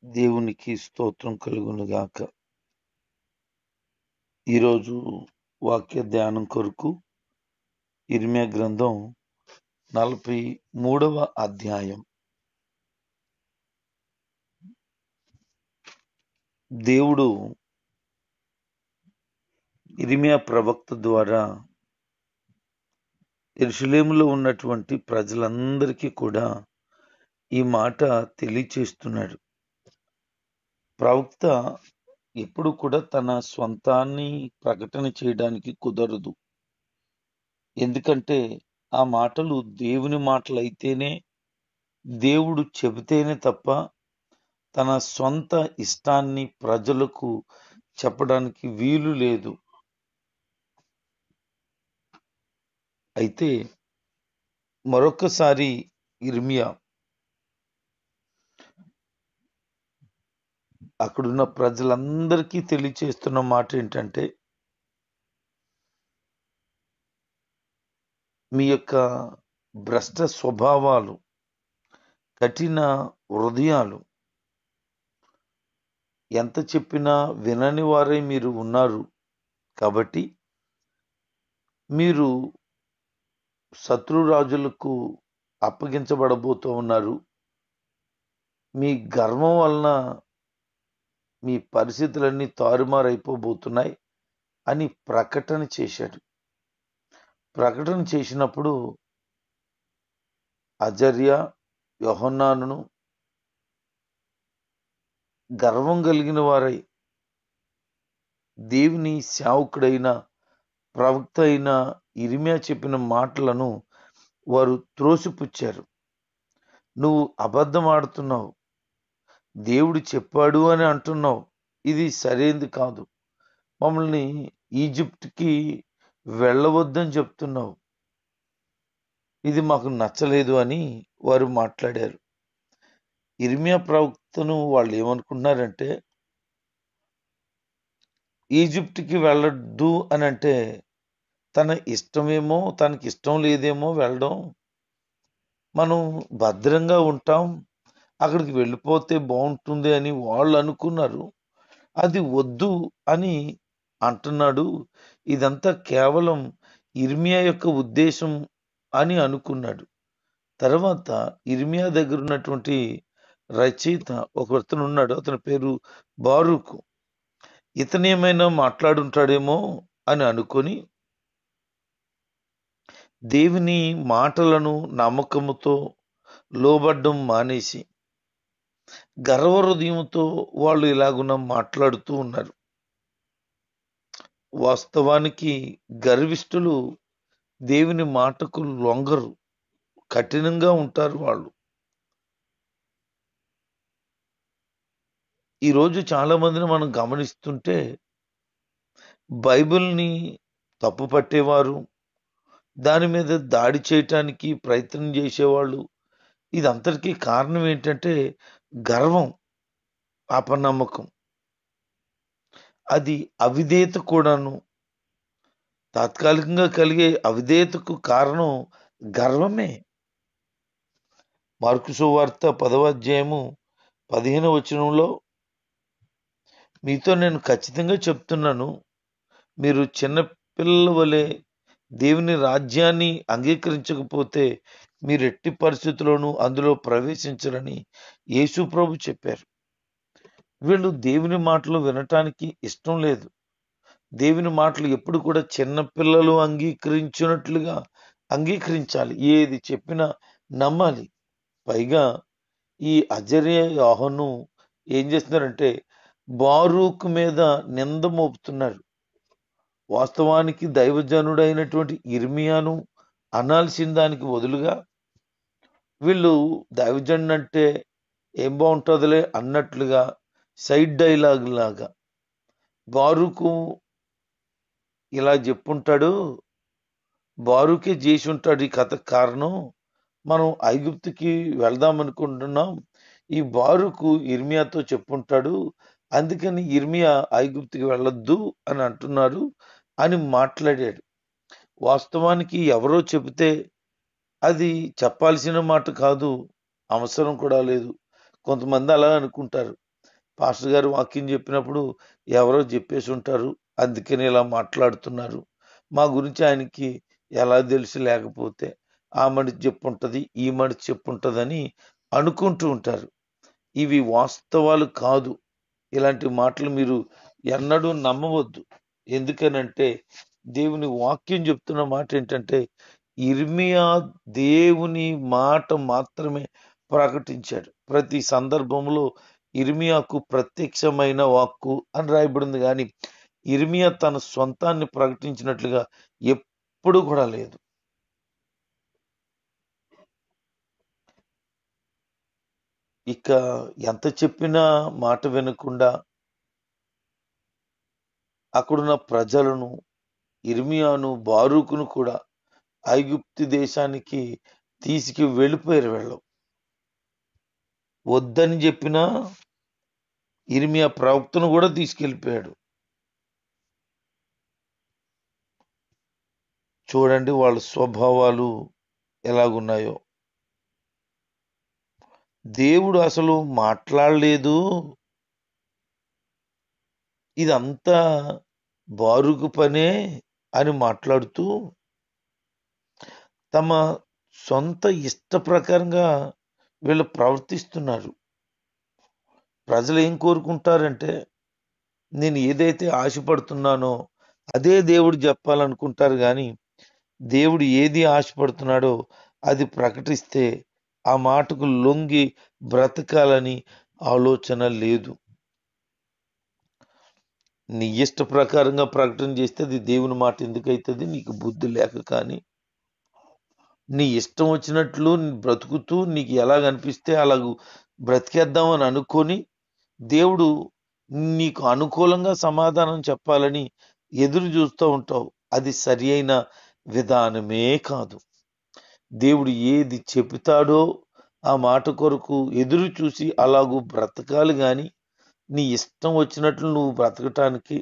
దేవునికి స్తోత్రం కలుగును గాక. ఈరోజు వాక్య ధ్యానం కొరకు ఇర్మియా గ్రంథం 43వ అధ్యాయం. దేవుడు ఇర్మియా ప్రవక్త ద్వారా యెరూషలేములో ఉన్నటువంటి ప్రజలందరికీ కూడా ఈ మాట తెలియచేస్తున్నాడు. ప్రవక్త ఎప్పుడు కూడా తన స్వంతాన్ని ప్రకటన చేయడానికి కుదరదు. ఎందుకంటే ఆ మాటలు దేవుని మాటలు అయితేనే, దేవుడు చెబితేనే తప్ప తన సొంత ఇష్టాన్ని ప్రజలకు చెప్పడానికి వీలు లేదు. అయితే మరొకసారి ఇర్మియా అక్కడున్న ప్రజలందరికీ తెలియచేస్తున్న మాట ఏంటంటే, మీ యొక్క భ్రష్ట స్వభావాలు, కఠిన హృదయాలు, ఎంత చెప్పినా వినని వారై మీరు ఉన్నారు. కాబట్టి మీరు శత్రురాజులకు అప్పగించబడబోతూ ఉన్నారు. మీ గర్వం వలన మీ పరిస్థితులన్నీ తారుమారైపోబోతున్నాయి అని ప్రకటన చేశాడు. ప్రకటన చేసినప్పుడు అజర్యా, యోహన్నానును గర్వం కలిగిన వారై దేవుని సేవకుడైన ప్రవక్త అయిన ఇర్మియా చెప్పిన మాటలను వారు త్రోసిపుచ్చారు. నువ్వు అబద్ధం ఆడుతున్నావు, దేవుడు చెప్పాడు అని అంటున్నావు, ఇది సరైనది కాదు, మమ్మల్ని ఈజిప్ట్కి వెళ్ళవద్దని చెప్తున్నావు, ఇది మాకు నచ్చలేదు అని వారు మాట్లాడారు. ఇర్మియా ప్రవక్తను వాళ్ళు ఏమనుకున్నారంటే, ఈజిప్ట్కి వెళ్ళొద్దు అని అంటే తన ఇష్టమేమో, తనకి ఇష్టం లేదేమో వెళ్ళడం, మనం భద్రంగా ఉంటాం, అక్కడికి వెళ్ళిపోతే బాగుంటుంది అని వాళ్ళు అనుకున్నారు. అది వద్దు అని అంటున్నాడు. ఇదంతా కేవలం ఇర్మియా యొక్క ఉద్దేశం అని అనుకున్నాడు. తర్వాత ఇర్మియా దగ్గర ఉన్నటువంటి రచయిత ఒకతను ఉన్నాడు, అతని పేరు బారూకు. ఇతను ఏమైనా మాట్లాడుంటాడేమో అని అనుకొని దేవుని మాటలను నమ్మకముతో లోబడ్డం మానేసి గర్వ హృదయంతో వాళ్ళు ఇలాగున మాట్లాడుతూ ఉన్నారు. వాస్తవానికి గర్విష్ఠులు దేవుని మాటకు లొంగరు, కఠినంగా ఉంటారు వాళ్ళు. ఈరోజు చాలా మందిని మనం గమనిస్తుంటే బైబిల్ని తప్పు పట్టేవారు, దాని మీద దాడి చేయటానికి ప్రయత్నం చేసేవాళ్ళు. ఇదంతటికీ కారణం ఏంటంటే గర్వం, అపనమ్మకం. అది అవిధేయత కూడాను. తాత్కాలికంగా కలిగే అవిధేయతకు కారణం గర్వమే. మార్కు సువార్త 10వ అధ్యాయము 15వ వచనంలో, మీతో నేను ఖచ్చితంగా చెప్తున్నాను, మీరు చిన్న పిల్లల వలె దేవుని రాజ్యాన్ని అంగీకరించకపోతే మీరు ఎట్టి పరిస్థితుల్లోనూ అందులో ప్రవేశించరని యేసు ప్రభు చెప్పారు. వీళ్ళు దేవుని మాటలు వినటానికి ఇష్టం లేదు. దేవుని మాటలు ఎప్పుడు కూడా చిన్న పిల్లలు అంగీకరించినట్లుగా అంగీకరించాలి, ఏది చెప్పినా నమ్మాలి. పైగా ఈ అజర్యా, యోహాను ఏం చేస్తున్నారంటే బారూకు మీద నింద మోపుతున్నారు. వాస్తవానికి దైవజనుడైనటువంటి ఇర్మియాను అనాల్సిన దానికి బదులుగా వీళ్ళు దైవజనుడు అంటే ఏం బాగుంటుందిలే అన్నట్లుగా సైడ్ డైలాగ్ లాగా బారూకు ఇలా చెప్పుంటాడు, బారూకే చేసి ఉంటాడు ఈ కథకు కారణం, మనం ఐగుప్తుకి వెళ్దాం అనుకుంటున్నాం, ఈ బారూకు ఇర్మియాతో చెప్పుంటాడు, అందుకని ఇర్మియా ఐగుప్తుకి వెళ్ళొద్దు అని అంటున్నారు అని మాట్లాడాడు. వాస్తవానికి ఎవరో చెబితే అది చెప్పాల్సిన మాట కాదు, అవసరం కూడా లేదు. కొంతమంది అలా అనుకుంటారు. పాస్టర్ గారు వాక్యం చెప్పినప్పుడు ఎవరో చెప్పేసి ఉంటారు, అందుకని ఇలా మాట్లాడుతున్నారు, మా గురించి ఆయనకి ఎలా తెలుసు, లేకపోతే ఆ మనిషి చెప్పుంటది, ఈ మనిషి చెప్పుంటదని అనుకుంటూ ఉంటారు. ఇవి వాస్తవాలు కాదు. ఇలాంటి మాటలు మీరు ఎన్నడూ నమ్మవద్దు. ఎందుకనంటే దేవుని వాక్యం చెప్తున్న మాట ఏంటంటే, ఇర్మియా దేవుని మాట మాత్రమే ప్రకటించాడు. ప్రతి సందర్భంలో ఇర్మియాకు ప్రత్యక్షమైన వాక్కు అని రాయబడింది, కానీ ఇర్మియా తన సొంతాన్ని ప్రకటించినట్లుగా ఎప్పుడు కూడా లేదు. ఇక ఎంత చెప్పినా మాట వినకుండా అక్కడున్న ప్రజలను, ఇర్మియాను, బారూకును కూడా ఐగుప్తు దేశానికి తీసుకు వెళ్ళిపోయారు. వీళ్ళు వద్దని చెప్పినా ఇర్మియా ప్రవక్తను కూడా తీసుకెళ్ళిపోయాడు. చూడండి వాళ్ళ స్వభావాలు ఎలాగున్నాయో. దేవుడు అసలు మాట్లాడలేదు, ఇదంతా బారుకు పనే అని మాట్లాడుతూ తమ సొంత ఇష్ట ప్రకారంగా వీళ్ళు ప్రవర్తిస్తున్నారు. ప్రజలు ఏం కోరుకుంటారంటే, నేను ఏదైతే ఆశపడుతున్నానో అదే దేవుడు చెప్పాలనుకుంటారు, కానీ దేవుడు ఏది ఆశపడుతున్నాడో అది ప్రకటిస్తే ఆ మాటకు లొంగి బ్రతకాలని ఆలోచన లేదు. నీ ఇష్ట ప్రకారంగా ప్రకటన చేస్తే అది దేవుని మాట ఎందుకైతుంది? నీకు బుద్ధి లేక. కానీ నీ ఇష్టం వచ్చినట్లు బ్రతుకుతూ నీకు ఎలాగనిపిస్తే అలాగూ బ్రతికేద్దామని అనుకొని దేవుడు నీకు అనుకూలంగా సమాధానం చెప్పాలని ఎదురు చూస్తూ ఉంటావు. అది సరి అయిన విధానమే కాదు. దేవుడు ఏది చెబుతాడో ఆ మాట కొరకు ఎదురు చూసి అలాగూ బ్రతకాలి, కానీ నీ ఇష్టం వచ్చినట్లు నువ్వు బ్రతకటానికి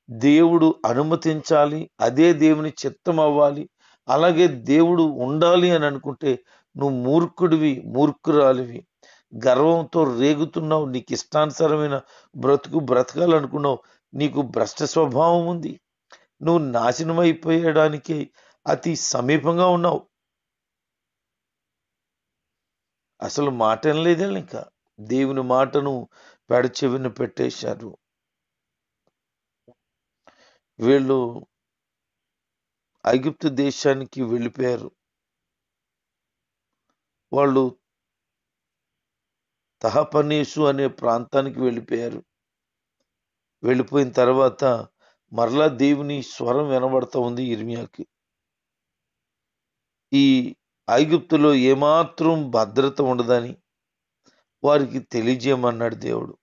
దేవుడు అనుమతించాలి. అదే దేవుని చిత్తం అవ్వాలి. అలాగే దేవుడు ఉండాలి అని అనుకుంటే నువ్వు మూర్ఖుడివి, మూర్ఖురాలివి. గర్వంతో రేగుతున్నావు, నీకు ఇష్టానుసారమైన బ్రతుకు బ్రతకాలనుకున్నావు, నీకు భ్రష్ట స్వభావం ఉంది, నువ్వు నాశనం అయిపోయడానికి అతి సమీపంగా ఉన్నావు. అసలు మాట వినలేదే. ఇంకా దేవుని మాటను పెడ చెవిన పెట్టేశారు. వీళ్ళు ఐగుప్తు దేశానికి వెళ్ళిపోయారు. వాళ్ళు తహపనేసు అనే ప్రాంతానికి వెళ్ళిపోయారు. వెళ్ళిపోయిన తర్వాత మరలా దేవుని స్వరం వినబడతా ఉంది ఇర్మియాకి. ఈ ఐగుప్తులో ఏమాత్రం భద్రత ఉండదని వారికి తెలియజేయమన్నాడు దేవుడు.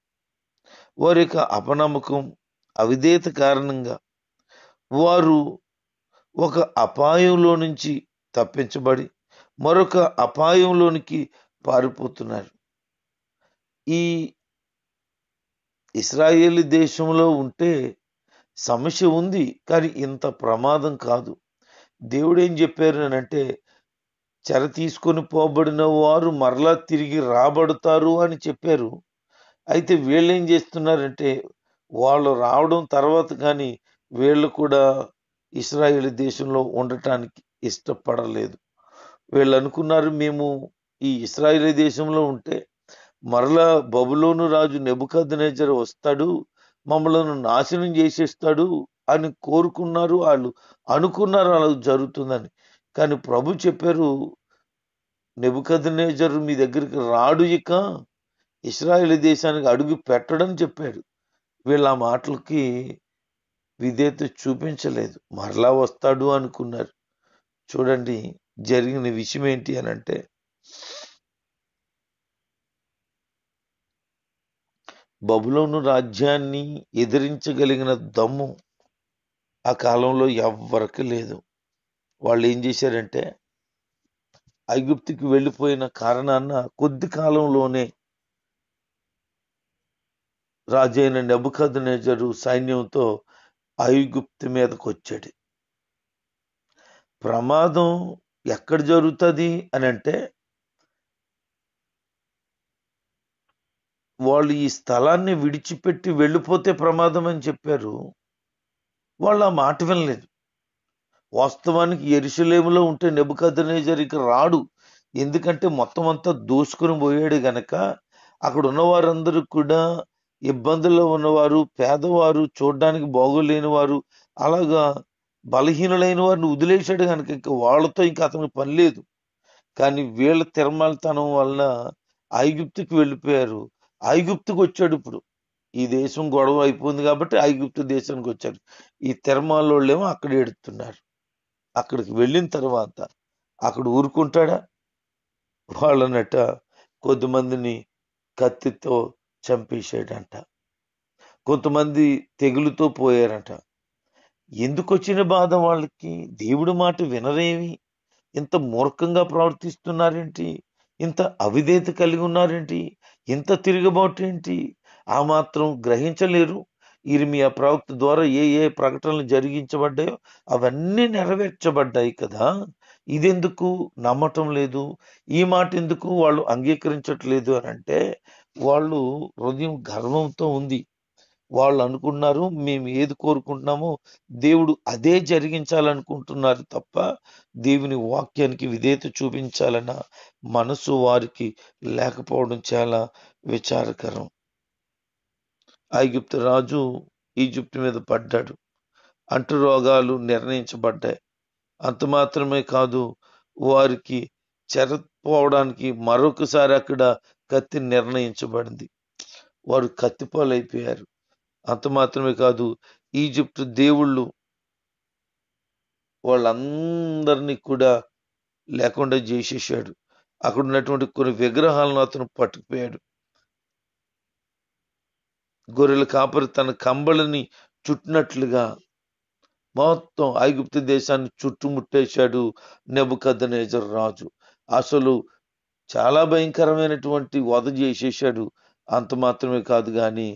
వారి యొక్క అపనమ్మకం, అవిధేయత కారణంగా వారు ఒక అపాయంలో నుంచి తప్పించబడి మరొక అపాయంలోనికి పారిపోతున్నారు. ఈ ఇశ్రాయేలు దేశంలో ఉంటే సమస్య ఉంది, కానీ ఇంత ప్రమాదం కాదు. దేవుడు ఏం చెప్పారు అని అంటే, చెర తీసుకొని పోబడిన వారు మరలా తిరిగి రాబడతారు అని చెప్పారు. అయితే వీళ్ళు ఏం చేస్తున్నారంటే, వాళ్ళు రావడం తర్వాత కానీ వీళ్ళు కూడా ఇశ్రాయేలు దేశంలో ఉండటానికి ఇష్టపడలేదు. వీళ్ళు అనుకున్నారు, మేము ఈ ఇశ్రాయేలు దేశంలో ఉంటే మరలా బబులోను రాజు నెబుకద్నెజరు వస్తాడు, మమ్మలను నాశనం చేసేస్తాడు అని కోరుకున్నారు. వాళ్ళు అనుకున్నారు అలా జరుగుతుందని. కానీ ప్రభు చెప్పారు, నెబుకద్నెజరు మీ దగ్గరికి రాడు, ఇక ఇశ్రాయేలు దేశానికి అడుగు పెట్టడని చెప్పాడు. వీళ్ళ ఆ మాటలకి విధేయత చూపించలేదు, మరలా వస్తాడు అనుకున్నారు. చూడండి జరిగిన విషయం ఏంటి అని అంటే, బబులోను రాజ్యాన్ని ఎదిరించగలిగిన దమ్ము ఆ కాలంలో ఎవ్వరికి లేదు. వాళ్ళు ఏం చేశారంటే, ఐగుప్తుకి వెళ్ళిపోయిన కారణాన కొద్ది కాలంలోనే రాజైన నెబుకద్నెజరు సైన్యంతో ఐగుప్తు మీదకి వచ్చాడు. ప్రమాదం ఎక్కడ జరుగుతుంది అని అంటే, వాళ్ళు ఈ స్థలాన్ని విడిచిపెట్టి వెళ్ళిపోతే ప్రమాదం అని చెప్పారు. వాళ్ళు ఆ మాట వినలేదు. వాస్తవానికి యెరూషలేములో ఉంటే నెబుకద్నెజర్ ఇక రాడు. ఎందుకంటే మొత్తం అంతా దోసుకుని పోయాడు గనక అక్కడ ఉన్న వారందరూ కూడా ఇబ్బందుల్లో ఉన్నవారు, పేదవారు, చూడడానికి బాగోలేని వారు, అలాగా బలహీనులైన వారిని వదిలేశాడు గనక ఇంక వాళ్ళతో ఇంకా అతనికి పని లేదు. కానీ వీళ్ళ తిరమలతనం వలన ఐగుప్తుకి వెళ్ళిపోయారు. ఐగుప్తుకు వచ్చాడు ఇప్పుడు. ఈ దేశం గొడవ అయిపోయింది కాబట్టి ఐగుప్తు దేశానికి వచ్చారు. ఈ తిరమాలోళ్ళేమో అక్కడ ఏడుతున్నారు. అక్కడికి వెళ్ళిన తర్వాత అక్కడ ఊరుకుంటాడా? వాళ్ళనట కొద్దిమందిని కత్తితో చంపేశాడంట. కొంతమంది తెగులుతో పోయారంట. ఎందుకు వచ్చిన బాధ వాళ్ళకి? దేవుడి మాట వినరేమి? ఇంత మూర్ఖంగా ప్రవర్తిస్తున్నారేంటి? ఇంత అవిధేయత కలిగి ఉన్నారేంటి? ఇంత తిరుగుబాటు ఏంటి? ఆ మాత్రం గ్రహించలేరు. ఇర్మియా ప్రవక్త ద్వారా ఏ ఏ ప్రకటనలు జరిగించబడ్డాయో అవన్నీ నెరవేర్చబడ్డాయి కదా. ఇదెందుకు నమ్మటం లేదు? ఈ మాట ఎందుకు వాళ్ళు అంగీకరించట్లేదు అని అంటే వాళ్ళు హృదయం గర్వంతో ఉంది. వాళ్ళు అనుకున్నారు మేము ఏది కోరుకుంటున్నామో దేవుడు అదే జరిగించాలనుకుంటున్నారు తప్ప దేవుని వాక్యానికి విధేయత చూపించాలన్న మనసు వారికి లేకపోవడం చాలా విచారకరం. ఐగుప్తు రాజు ఈజిప్ట్ మీద పడ్డాడు. అంటు రోగాలు నిర్ణయించబడ్డాయి. అంత మాత్రమే కాదు, వారికి చెరపోవడానికి మరొకసారి అక్కడ కత్తి నిర్ణయించబడింది. వారు కత్తిపాలైపోయారు. అంత మాత్రమే కాదు, ఈజిప్ట్ దేవుళ్ళు వాళ్ళందరినీ కూడా లేకుండా చేసేసాడు. అక్కడ ఉన్నటువంటి కొన్ని విగ్రహాలను అతను పట్టుకుపోయాడు. గొర్రెల కాపరి తన కంబళని చుట్టినట్లుగా మొత్తం ఐగుప్తు దేశాన్ని చుట్టుముట్టేశాడు నెబుకద్నెజర్ రాజు. అసలు చాలా భయంకరమైనటువంటి వధ చేసేసాడు. అంత మాత్రమే కాదు కానీ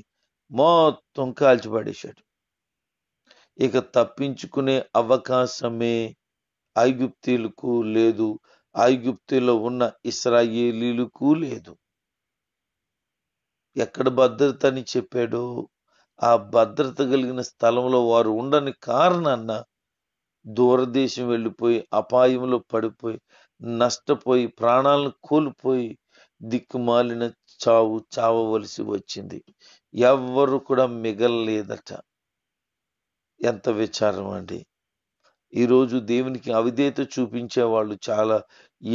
మొత్తం కాల్చిపడేశాడు. ఇక తప్పించుకునే అవకాశమే ఐగుప్తీయులకు లేదు. ఐగుప్తులో ఉన్న ఇశ్రాయేలీలకు లేదు. ఎక్కడ భద్రత అని చెప్పాడో ఆ భద్రత కలిగిన స్థలంలో వారు ఉండని కారణాన్న దూరదేశం వెళ్ళిపోయి అపాయంలో పడిపోయి నష్టపోయి ప్రాణాలను కోల్పోయి దిక్కుమాలిన చావు చావవలసి వచ్చింది. ఎవ్వరు కూడా మిగలలేదట. ఎంత విచారం అండి! ఈరోజు దేవునికి అవిధేయత చూపించే వాళ్ళు చాలా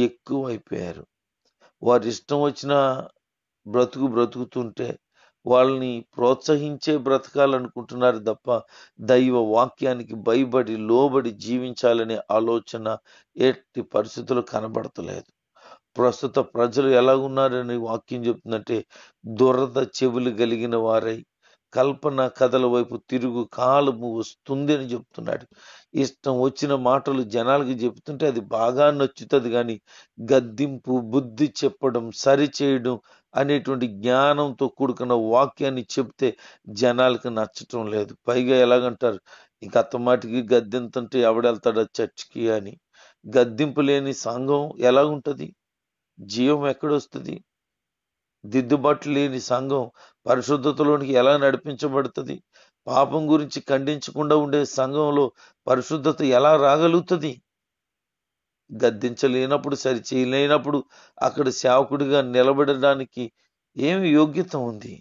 ఎక్కువ అయిపోయారు. వారి ఇష్టం వచ్చిన బ్రతుకుతుంటే వాళ్ళని ప్రోత్సహించే బ్రతకాలనుకుంటున్నారు తప్ప దైవ వాక్యానికి భయపడి లోబడి జీవించాలనే ఆలోచన ఎట్టి పరిస్థితులు కనబడతలేదు. ప్రస్తుత ప్రజలు ఎలా ఉన్నారని వాక్యం చెప్తుందంటే దురద చెవులు కలిగిన వారై కల్పన కథల వైపు తిరుగు కాలము వస్తుంది అని చెప్తున్నాడు. ఇష్టం వచ్చిన మాటలు జనాలకి చెప్తుంటే అది బాగా నచ్చుతుంది, కానీ గద్దింపు, బుద్ధి చెప్పడం, సరిచేయడం అనేటువంటి జ్ఞానంతో కూడుకున్న వాక్యాన్ని చెప్తే జనాలకు నచ్చటం లేదు. పైగా ఎలాగంటారు, ఇంక అత్తమాటికి గద్దెంతంటే ఎవడెళ్తాడా చర్చికి అని. గద్దింపు లేని సంఘం ఎలా ఉంటుంది? జీవం ఎక్కడొస్తుంది? దిద్దుబాటు లేని సంఘం పరిశుద్ధతలోనికి ఎలా నడిపించబడుతుంది? పాపం గురించి ఖండించకుండా ఉండే సంఘంలో పరిశుద్ధత ఎలా రాగలుగుతుంది? గద్దించలేనప్పుడు, సరి చేయలేనప్పుడు అక్కడ సేవకుడిగా నిలబడడానికి ఏమి యోగ్యత ఉంది?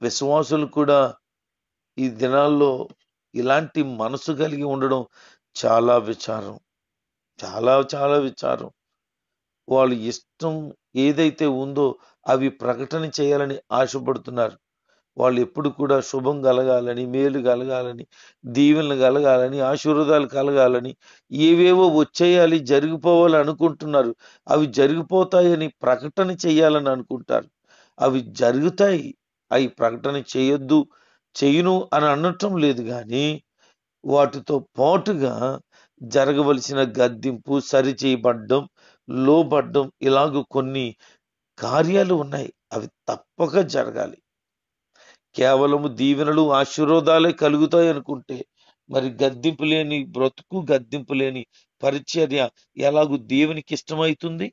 విశ్వాసులు కూడా ఈ దినాల్లో ఇలాంటి మనసు కలిగి ఉండడం చాలా విచారం. చాలా చాలా విచారం. వాళ్ళు ఇష్టం ఏదైతే ఉందో అవి ప్రకటన చేయాలని ఆశపడుతున్నారు. వాళ్ళు ఎప్పుడు కూడా శుభం కలగాలని, మేలు కలగాలని, దీవెనలు కలగాలని, ఆశీర్వాదాలు కలగాలని, ఏవేవో వచ్చేయాలి, జరిగిపోవాలి అనుకుంటున్నారు. అవి జరిగిపోతాయని ప్రకటన చేయాలని అనుకుంటారు. అవి జరుగుతాయి. అవి ప్రకటన చేయొద్దు, చెయ్యను అని అనటం లేదు, కానీ వాటితో పాటుగా జరగవలసిన గద్దింపు, సరిచేయబడ్డం, లోబడ్డం, ఇలాగ కొన్ని కార్యాలు ఉన్నాయి. అవి తప్పక జరగాలి. కేవలము దీవెనలు, ఆశీర్వాదాలే కలుగుతాయి అనుకుంటే మరి గద్దింపు లేని బ్రతుకు, గద్దింపు లేని పరిచర్య ఎలాగూ దేవునికి ఇష్టమవుతుంది?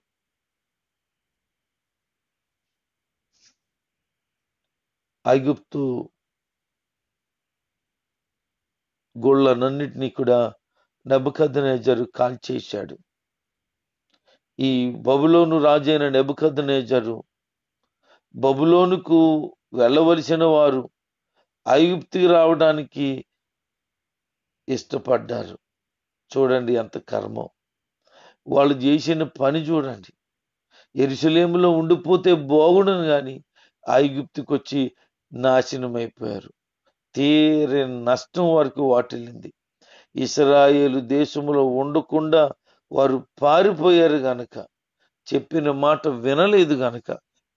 ఐగుప్తు గోళ్ళనన్నిటినీ కూడా నెబుకద్నెజరు కాల్చేశాడు. ఈ బబులోను రాజైన నెబుకద్నెజరు బబులోనుకు వెళ్ళవలసిన వారు ఐగుప్తుకి రావడానికి ఇష్టపడ్డారు. చూడండి ఎంత కర్మం. వాళ్ళు చేసిన పని చూడండి. యెరూషలేములో ఉండిపోతే బాగుండును గాని ఐగుప్తుకి వచ్చి నాశనమైపోయారు. తీరే నష్టం వరకు వాటిల్లింది. ఇశ్రాయేలు దేశంలో ఉండకుండా వారు పారిపోయారు గనక, చెప్పిన మాట వినలేదు గనక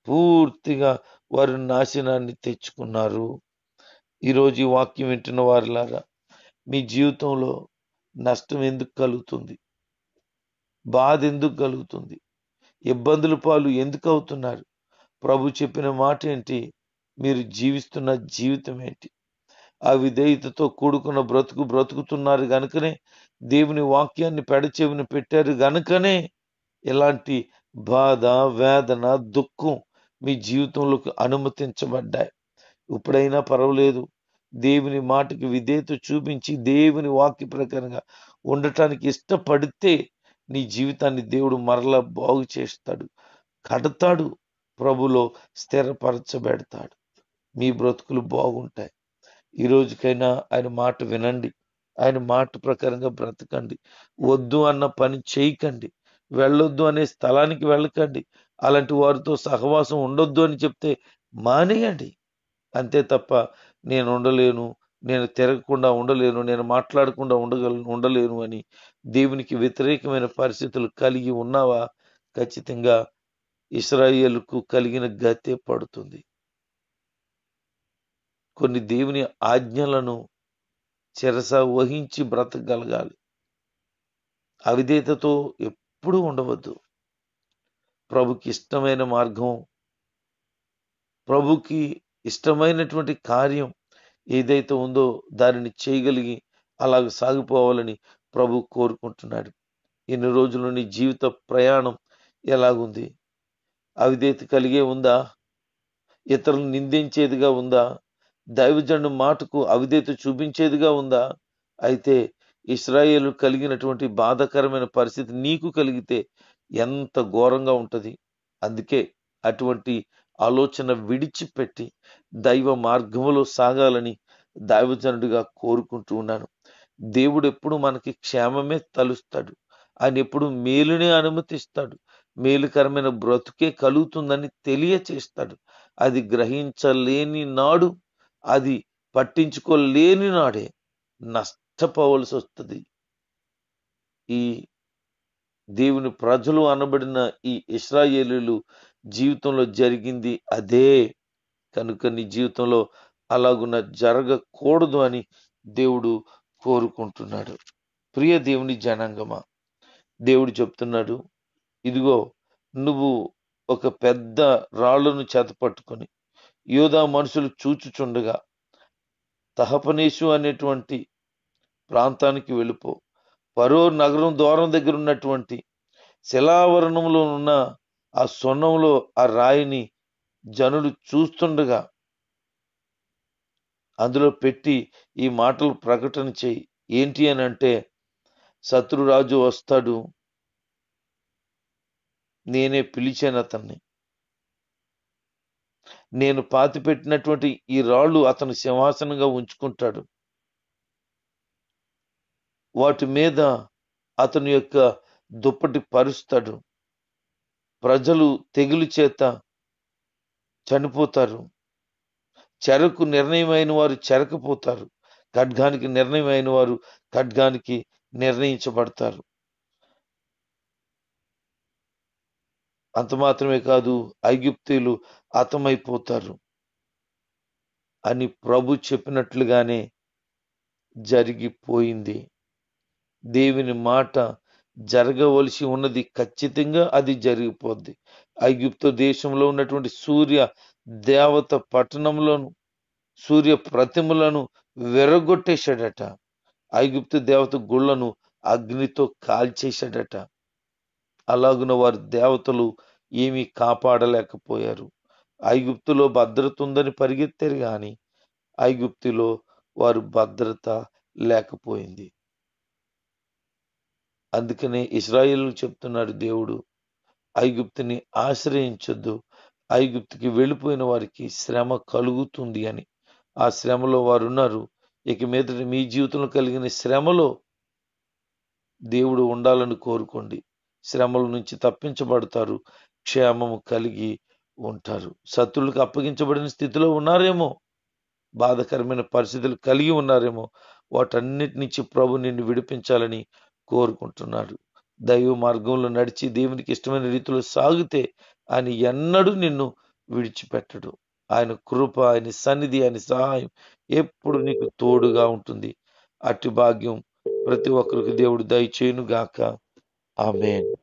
పూర్తిగా వారు నాశనాన్ని తెచ్చుకున్నారు. ఈరోజు ఈ వాక్యం వింటున్న వారిలారా, మీ జీవితంలో నష్టం ఎందుకు కలుగుతుంది? బాధ ఎందుకు కలుగుతుంది? ఇబ్బందుల పాలు ఎందుకు అవుతున్నారు? ప్రభు చెప్పిన మాట ఏంటి? మీరు జీవిస్తున్న జీవితం ఏంటి? ఆ విధేయతతో కూడుకున్న బ్రతుకుతున్నారు గనుకనే, దేవుని వాక్యాన్ని పెడచెవిన పెట్టారు గనుకనే ఇలాంటి బాధ, వేదన, దుఃఖం మీ జీవితంలోకి అనుమతించబడ్డాయి. ఇప్పుడైనా పర్వాలేదు, దేవుని మాటకి విధేయత చూపించి దేవుని వాక్య ప్రకారంగా ఉండటానికి ఇష్టపడితే నీ జీవితాన్ని దేవుడు మరలా బాగు చేస్తాడు, కడతాడు, ప్రభులో స్థిరపరచబెడతాడు. మీ బ్రతుకులు బాగుంటాయి. ఈ రోజుకైనా ఆయన మాట వినండి, ఆయన మాట ప్రకారంగా బ్రతకండి. వద్దు అన్న పని చేయకండి, వెళ్ళొద్దు అనే స్థలానికి వెళ్ళకండి, అలాంటి వారితో సహవాసం ఉండొద్దు అని చెప్తే మానేయండి. అంతే తప్ప నేను ఉండలేను, నేను తిరగకుండా ఉండలేను, నేను మాట్లాడకుండా ఉండలేను అని దేవునికి వ్యతిరేకమైన పరిస్థితులు కలిగి ఉన్నావా, ఖచ్చితంగా ఇశ్రాయేలుకు కలిగిన గతే పడుతుంది. కొన్ని దేవుని ఆజ్ఞలను చెరస వహించి బ్రతకగలగాలి. అవిధేయతతో ఎప్పుడూ ఉండవద్దు. ప్రభుకి ఇష్టమైన మార్గం, ప్రభుకి ఇష్టమైనటువంటి కార్యం ఏదైతే ఉందో దానిని చేయగలిగి అలాగ సాగిపోవాలని ప్రభు కోరుకుంటున్నాడు. ఇన్ని రోజులు నీ జీవిత ప్రయాణం ఎలాగుంది? అవిధేయత కలిగే ఉందా? ఇతరులను నిందించేదిగా ఉందా? దైవజనుడు మాటకు అవిధేయత చూపించేదిగా ఉందా? అయితే ఇశ్రాయేలు కలిగినటువంటి బాధాకరమైన పరిస్థితి నీకు కలిగితే ఎంత ఘోరంగా ఉంటది. అందుకే అటువంటి ఆలోచన విడిచిపెట్టి దైవ మార్గములో సాగాలని దైవజనుడిగా కోరుకుంటూ ఉన్నాను. దేవుడు ఎప్పుడు మనకి క్షేమమే తలుస్తాడు. ఆయన ఎప్పుడు మేలునే అనుమతిస్తాడు. మేలుకరమైన బ్రతుకే కలుగుతుందని తెలియచేస్తాడు. అది గ్రహించలేని నాడు, అది పట్టించుకోలేని నాడే నష్టపోవలసి వస్తుంది. ఈ దేవుని ప్రజలు అనబడిన ఈ ఇశ్రాయేలీయులు జీవితంలో జరిగింది అదే. కనుక నీ జీవితంలో అలాగున్న జరగకూడదు అని దేవుడు కోరుకుంటున్నాడు. ప్రియ దేవుని జనాంగమా, దేవుడు చెప్తున్నాడు, ఇదిగో నువ్వు ఒక పెద్ద రాళ్లను చేతపట్టుకొని యోధా మనుషులు చూచుచుండగా తహపనేసు అనేటువంటి ప్రాంతానికి వెళ్ళిపో. ఫరో నగరం ద్వారం దగ్గర ఉన్నటువంటి శిలావరణంలో ఉన్న ఆ సొన్నంలో ఆ రాయిని జనులు చూస్తుండగా అందులో పెట్టి ఈ మాటలు ప్రకటన చేయి. ఏంటి అని అంటే, శత్రురాజు వస్తాడు, నేనే పిలిచాను అతన్ని, నేను పాతిపెట్టినటువంటి ఈ రాళ్ళు అతను సింహాసనంగా ఉంచుకుంటాడు, వాటి మీద అతని యొక్క దుప్పటి పరుస్తాడు, ప్రజలు తెగులు చేత చనిపోతారు, చెరకు నిర్ణయమైన వారు చెరకపోతారు, ఖడ్గానికి నిర్ణయమైన వారు ఖడ్గానికి నిర్ణయించబడతారు. అంత మాత్రమే కాదు, ఐగుప్తీయులు హతమైపోతారు అని ప్రభు చెప్పినట్లుగానే జరిగిపోయింది. దేవుని మాట జరగవలసి ఉన్నది, ఖచ్చితంగా అది జరిగిపోద్ది. ఐగుప్తు దేశంలో ఉన్నటువంటి సూర్య దేవత పట్టణంలోను సూర్య ప్రతిమలను విరగొట్టేశాడట. ఐగుప్తు దేవత గుళ్లను అగ్నితో కాల్చేశాడట. అలాగున వారి దేవతలు ఏమీ కాపాడలేకపోయారు. ఐగుప్తులో భద్రత ఉందని పరిగెత్తారు కానీ ఐగుప్తులో వారు భద్రత లేకపోయింది. అందుకనే ఇశ్రాయేలుకు చెప్తున్నాడు దేవుడు, ఐగుప్తుని ఆశ్రయించొద్దు, ఐగుప్తుకి వెళ్ళిపోయిన వారికి శ్రమ కలుగుతుంది అని. ఆ శ్రమలో వారు ఉన్నారు. ఇక మీదట మీ జీవితంలో కలిగిన శ్రమలో దేవుడు ఉండాలని కోరుకోండి. శ్రమల నుంచి తప్పించబడతారు, క్షేమము కలిగి ఉంటారు. శత్రువులకు అప్పగించబడిన స్థితిలో ఉన్నారేమో, బాధకరమైన పరిస్థితులు కలిగి ఉన్నారేమో, వాటన్నిటి నుంచి ప్రభు నిన్ను విడిపించాలని కోరుకుంటున్నాడు. దైవ మార్గంలో నడిచి దేవునికి ఇష్టమైన రీతిలో సాగితే ఆయన ఎన్నడూ నిన్ను విడిచిపెట్టడు. ఆయన కృప, ఆయన సన్నిధి, ఆయన సహాయం ఎప్పుడు నీకు తోడుగా ఉంటుంది. అట్టి భాగ్యం ప్రతి ఒక్కరికి దేవుడు దయచేయును గాక. ఆమేన్.